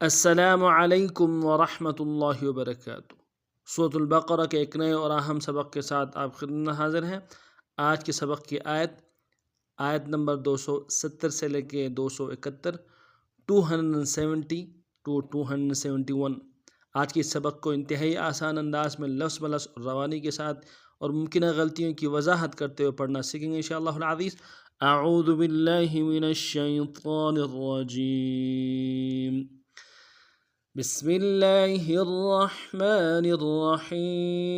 السلام علیکم ورحمۃ اللہ وبرکاتہ۔ سورۃ البقرہ کے ایک نئے اور اہم سبق کے ساتھ آپ خدمت میں حاضر ہیں۔ آج کے سبق کی آیت نمبر 270 سے لے کے 271، 270 ٹو 271۔ آج کے سبق کو انتہائی آسان انداز میں لفظ بلفظ اور روانی کے ساتھ اور ممکنہ غلطیوں کی وضاحت کرتے ہوئے پڑھنا سیکھیں گے انشاءاللہ العزیز۔ اعوذ باللہ من الشیطان الرجیم، بسم اللہ الرحمن الرحیم۔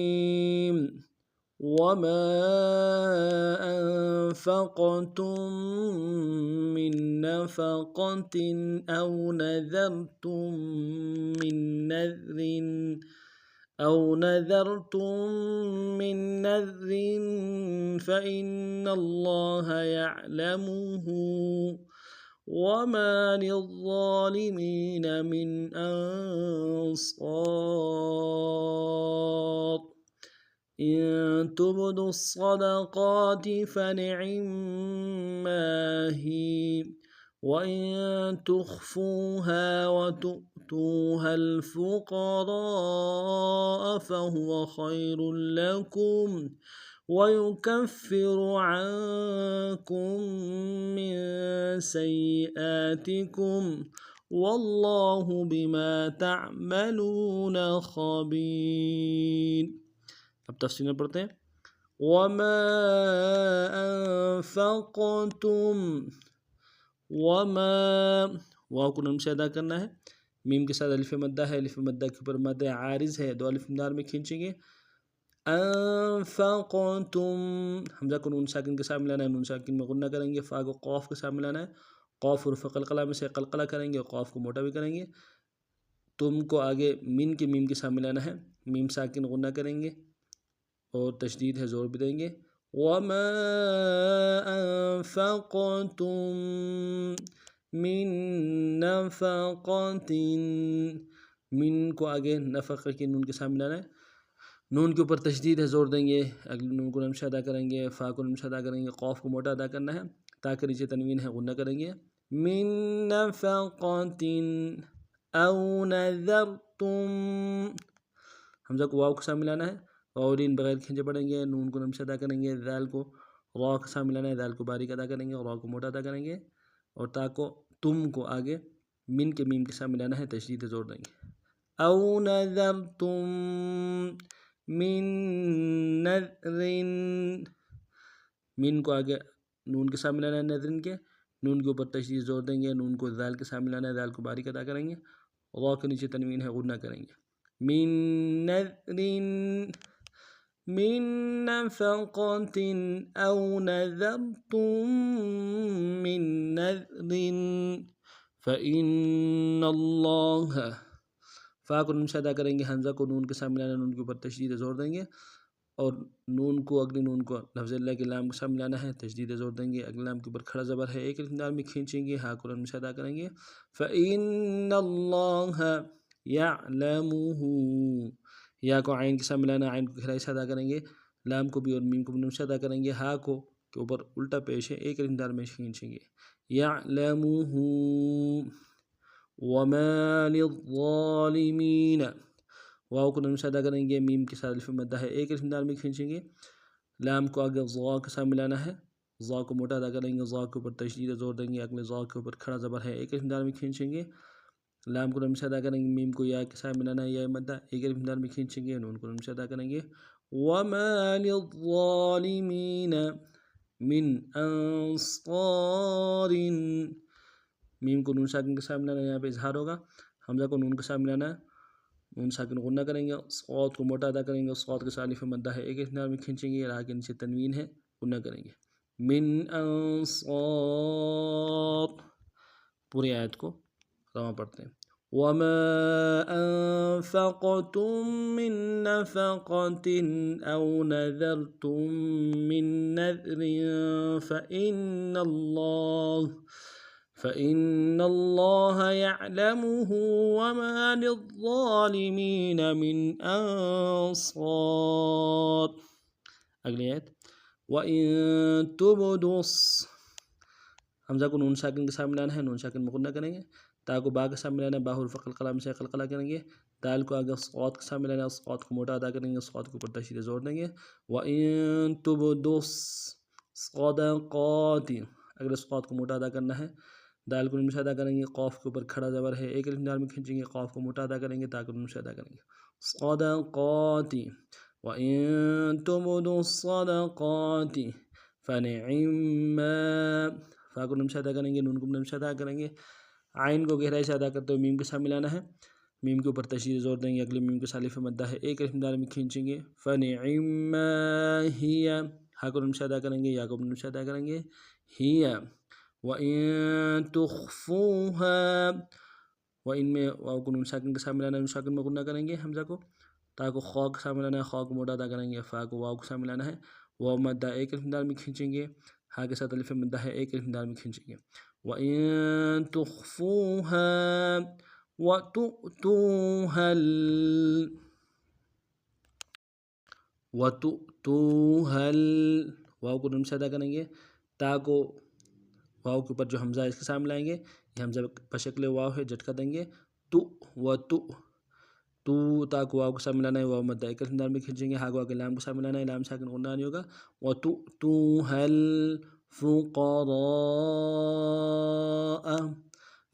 وما انفقتم من نفقة او نذرتم من نذر فإن الله يعلمه وما للظالمين من أنصار إن تبدوا الصدقات فنعما هي وإن تخفوها وتؤتوها الفقراء فهو خير لكم ويكفر عنكم من سيئاتكم والله بما تعملون خبير۔ اب تفسیر میں پڑھتے ہیں۔ وما انفقتم، وما واو کو نم سے ادا کرنا ہے، میم کے ساتھ الف مدہ ہے، الف مدہ کے اوپر مد عارض ہے، دو الف مدار میں کھینچیں گے۔ انفقتم، حمزہ کو نون ساکن کے ساتھ ملانا ہے، نون ساکن میں غنہ کریں گے، فا کو قاف کے ساتھ ملانا ہے، قاف حرف قلقلہ میں سے قلقلہ کریں گے، قاف کو موٹا بھی کریں گے، تم کو آگے من کے میم کے ساتھ ملانا ہے، میم ساکن غنہ کریں گے اور تشدید ہے، زور بھی دیں گے۔ وما انفقتم من نفقة، من کو آگے نفقہ کی نون کے ساتھ ملانا ہے، نون کے اوپر تشدید ہے، زور دیں گے، اگلی نون کو نمشہ ادا کریں گے، فا کو نمشہ ادا کریں گے، قاف کو موٹا ادا کرنا ہے، تا کے نیچے تنوین ہے، غنہ کریں گے۔ من نفقة او نذرتم، حمزہ کو واو کے ساتھ ملانا ہے، واولین بغیر کھینچے پڑیں گے، نون کو نمشہ ادا کریں گے، ذال کو را کے ساتھ ملانا ہے، ذال کو باریک ادا کریں گے، را کو موٹا ادا کریں گے، اور تا کو تم کو آگے من کے میم کے ساتھ ملانا ہے، تشدید ہے، زور دیں گے۔ او نذرتم من نذر، من کو آگے نون کے ساتھ ملانا ہے، نذرن کے، نون کے اوپر تشدید زور دیں گے، نون کو ذال کے ساتھ ملانا ہے، ذال کو باریک ادا کریں گے، را کے نیچے تنوین ہے، غنہ کریں گے۔ من نذر، من نفقة او نذرتم من نذر فإن اللہ، فا کو نمشہ ادا کریں گے، حمزہ کو نون کے ساتھ ملانا ہے، نون کے اوپر تشدید زور دیں گے، اور نون کو اگلی نون کو لفظ اللہ کے لام کے ساتھ ملانا ہے، تشدید زور دیں گے، اگلے لام کے اوپر کھڑا زبر ہے، ایک الف میں کھینچیں گے، ہا کو نمشہ ادا کریں گے۔ فإن اللہ یعلمہ، یا کو عین کے ساتھ ملانا، عین کو کھڑائی سے ادا کریں گے، لام کو بھی اور میم کو بھی نمشہ ادا کریں گے، ہا کو کے اوپر الٹا پیش ہے، ایک الف میں کھینچیں گے۔ یعلمہ وما للظالمین، واو کو نمشہ ادا کریں گے، میم کے ساتھ الف مدہ ہے، ایک الف میں کھینچیں گے، لام کو آگے ضا کے ساتھ ملانا ہے، ضا کو موٹا ادا کریں گے، ضا کے اوپر تشدید زور دیں گے، اگلے ضا کے اوپر کھڑا زبر ہے، ایک الف میں کھینچیں گے، لام کو نمشہ ادا کریں گے، میم کو یا کے ساتھ ملانا ہے، یا مدہ ایک الف میں کھینچیں گے، نون کو نمشہ ادا کریں گے۔ وما للظالمین من انصار، میم کو نون ساکن کے ساتھ ملانا ہے، یہاں پہ اظہار ہوگا، حمزہ کو نون کے ساتھ ملانا ہے، نون ساکن غنہ کریں گے، صاد کو موٹا ادا کریں گے، صاد کے ساتھ الف مدہ ہے، ایک الف میں کھینچیں گے، راہ کے نیچے تنوین ہے، غنہ کریں گے۔ من انصار، پوری آیت کو رواں پڑھتے ہیں۔ وما انفقتم من نفقة او نذرتم من نذر فإن اللہ يعلمه وما للظالمین من انصار۔ اگلی آیت، وَإِن تُبْدُوا، حمزہ کو نون ساکن کے ساتھ ملانا ہے، نون ساکن مغنہ کریں گے، تا کو با کے ساتھ ملانا ہے، با حرف قلقلہ میں سے قلقلہ کریں گے، دال کو آگے صاد کے ساتھ ملانا ہے، صاد کو موٹا ادا کریں گے، صاد کے اوپر تشدید زور دیں گے، وَإِن تُبْدُوا الصَّدَقَاتِ، اگلے صاد کو موٹا ادا کرنا ہے، دال کو نون سے ادا کریں گے، قاف کے اوپر کھڑا زبر ہے، ایک الف دال میں کھینچیں گے، قاف کو موٹا ادا کریں گے، تا کو نون سے ادا کریں گے، صَدَقَاتِ وَإِن تُبْدُوا الصَّدَقَاتِ فَنِعِمَّا، فا کو نون سے ادا کریں گے، نون کو نون سے ادا کریں گے، عین کو گہرائی سے ادا کرتے ہوئے میم کے ساتھ ملانا ہے، میم کے اوپر تشدید زور دیں گے، اگلے میم کے سالف مدہ ہے، ایک الف دال میں کھینچیں گے، فَنِعِمَّا ہِیَ، ہا کو نون سے ادا کریں گے، یا کو نون سے ادا کریں گے، ہِیَ وَإِن تُخْفُوهَا، وَإِن میں واو کو نون ساکن کے ساتھ ملانا ہے، نون ساکن میں غنہ کریں گے حمزہ کو، تا کو خا کے ساتھ ملانا ہے، خا کو موٹا ادا کریں گے، فا کو واو کے ساتھ ملانا ہے، واو مدہ ایک الف دال میں کھینچیں گے، ہا کے ساتھ الف مدہ ہے، ایک الف دال میں کھینچیں گے، وَإِن تُخْفُوهَا وَتُؤْتُوهَا واو کو نون سے ادا کریں گے، تا کو واو کے اوپر جو حمزہ ہے اس کے ساتھ ملائیں گے، یہ حمزہ بشکل واو ہے، جھٹکا دیں گے، تو تا کو واو کے ساتھ ملانا ہے، واو مدہ ایک الف دال میں کھینچیں گے، ہا کو آگے لام کے ساتھ ملانا ہے، لام ساکن غنہ نہیں ہوگا، وَتُؤْتُوهَا الْفُقَرَاءَ،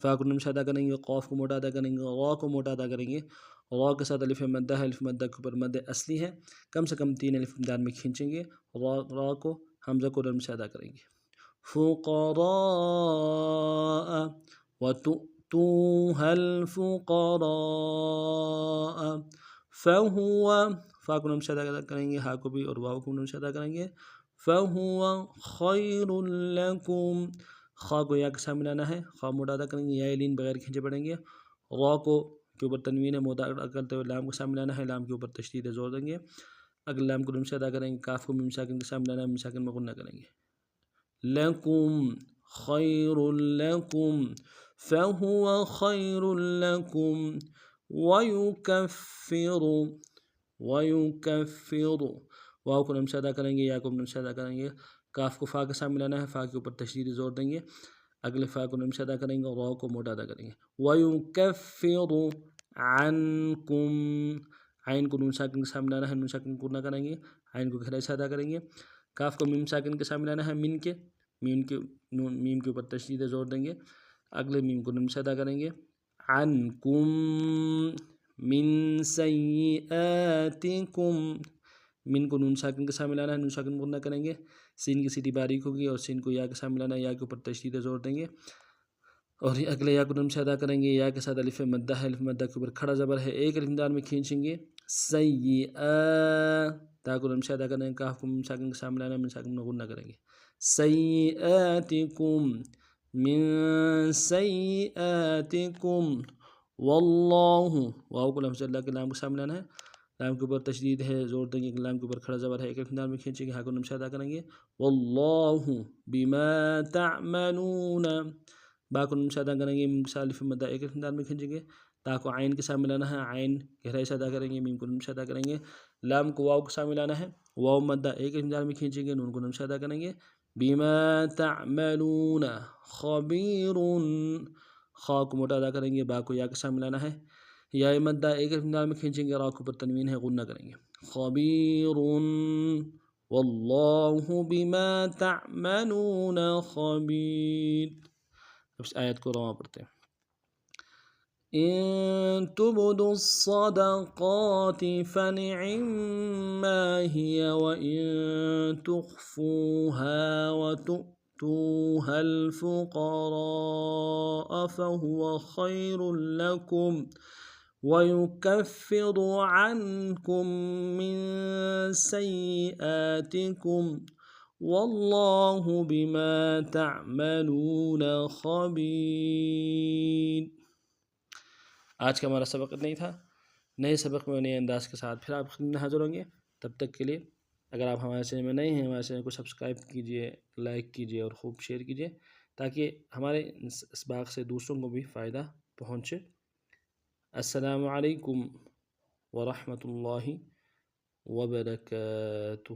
فا کو نون سے ادا کریں گے، قاف کو موٹا ادا کریں گے، را کو موٹا ادا کریں گے، را کے ساتھ الف مدہ ہے، الف مدہ کے اوپر مد اصلی ہے، کم سے کم 3 الف دال میں کھینچیں گے، را کو حمزہ کو نون سے ادا کریں گے، فقراء وَتُؤْتُوهَا الْفُقَرَاءَ فَهُوَ، فا کو نون سے ادا کریں گے، ہا کو بھی اور واو کو نون سے ادا کریں گے، فَهُوَ خَيْرٌ لَكُمْ، خا کو یا کے ساتھ ملانا ہے، خا موٹا ادا کریں گے، یا لین بغیر کھینچے پڑیں گے، را کو کے اوپر تنوین ہے، موٹا ادا کرتے ہوئے لام کے ساتھ ملانا ہے، لام کے اوپر تشدید زور دیں گے، اگلے لام کو نون سے ادا کریں گے، کاف کو میم ساکن کے ساتھ ملانا ہے، میم ساکن میں غنہ کریں گے، لَكُمْ خَيْرٌ لَكُمْ فَهُوَ خَيْرٌ لَكُمْ وَيُكَفِّرُ، واو کو نون سے ادا کریں گے، یا کو نون سے ادا کریں گے، کاف کو فا کے ساتھ ملانا ہے، فا کے اوپر تشدید زور دیں گے، اگلے فا کو نون سے ادا کریں گے، اور واو کو موٹا ادا کریں گے، وَيُكَفِّرُ عَنْكُمْ، عین کو نون ساکن کے ساتھ ملانا ہے، نون ساکن کو نہ کریں گے، عین کو گہرائی سے ادا کریں گے، کاف کو میم ساکن کے ساتھ ملانا ہے، میم کے اوپر تشدید زور دیں گے، اگلے میم کو نون سے ادا کریں گے، عَنْكُمْ مِنْ سَيِّئَاتِكُمْ، من کو نون ساکن کے ساتھ ملانا ہے، نون ساکن غنہ کریں گے، سین کی سیٹی باریک ہوگی اور سین کو یا کے ساتھ ملانا ہے، یا کے اوپر تشدید زور دیں گے، اور اگلے یا کو نون سے ادا کریں گے، یا کے ساتھ الف مدہ ہے، الف مدہ کے اوپر کھڑا زبر ہے، ایک الف دال میں کھینچیں گے، تا کو نون سے ادا کریں گے، کاف کو میم ساکن کے ساتھ ملانا ہے، میم ساکن میں غنہ کریں گے، سَيِّئَاتِكُمْ مِن سَيِّئَاتِكُمْ وَاللَّهُ، واو کو لفظ اللہ کے لام کے ساتھ ملانا ہے، لام کے اوپر تشدید ہے، زور دیں گے، لام کے اوپر کھڑا زبر ہے، ایک الف دال میں کھینچیں گے، ہا کو نون سے ادا کریں گے، وَاللَّهُ بِمَا تَعْمَلُونَ، با کو نون سے ادا کریں گے، میم کے ساتھ الف مدہ ایک الف دال میں کھینچیں گے، تا کو عین کے ساتھ ملانا ہے، عین گہرائی سے ادا کریں گے، میم کو نون سے ادا کریں گے، لام کو واو کے ساتھ ملانا ہے، واو مدہ ایک الف دال میں کھینچیں گے، نون کو نون سے ادا کریں گے، بِمَا تَعْمَلُونَ خَبِيرٌ، خا کو موٹا ادا کریں گے، با کو یا کے ساتھ ملانا ہے، یا مدہ ایک الف دال میں کھینچیں گے، را کو پر تنوین ہے، غنہ کریں گے، خَبِيرٌ وَاللَّهُ بِمَا تَعْمَلُونَ خَبِيرٌ۔ اب اس آیت کو رواں پڑھتے ہیں، إن تبدوا الصدقات فنعما هي وإن تخفوها وتؤتوها الفقراء فهو خير لكم ويكفر عنكم من سيئاتكم والله بما تعملون خبير۔ آج کا ہمارا سبق نہیں تھا، نئے سبق میں نئے انداز کے ساتھ پھر آپ خدمت میں حاضر ہوں گے، تب تک کے لیے اگر آپ ہمارے چینل میں نئے ہیں، ہمارے چینل کو سبسکرائب کیجئے، لائک کیجئے اور خوب شیئر کیجئے تاکہ ہمارے اس باغ سے دوسروں کو بھی فائدہ پہنچے۔ السلام علیکم ورحمۃ اللہ وبرکاتہ۔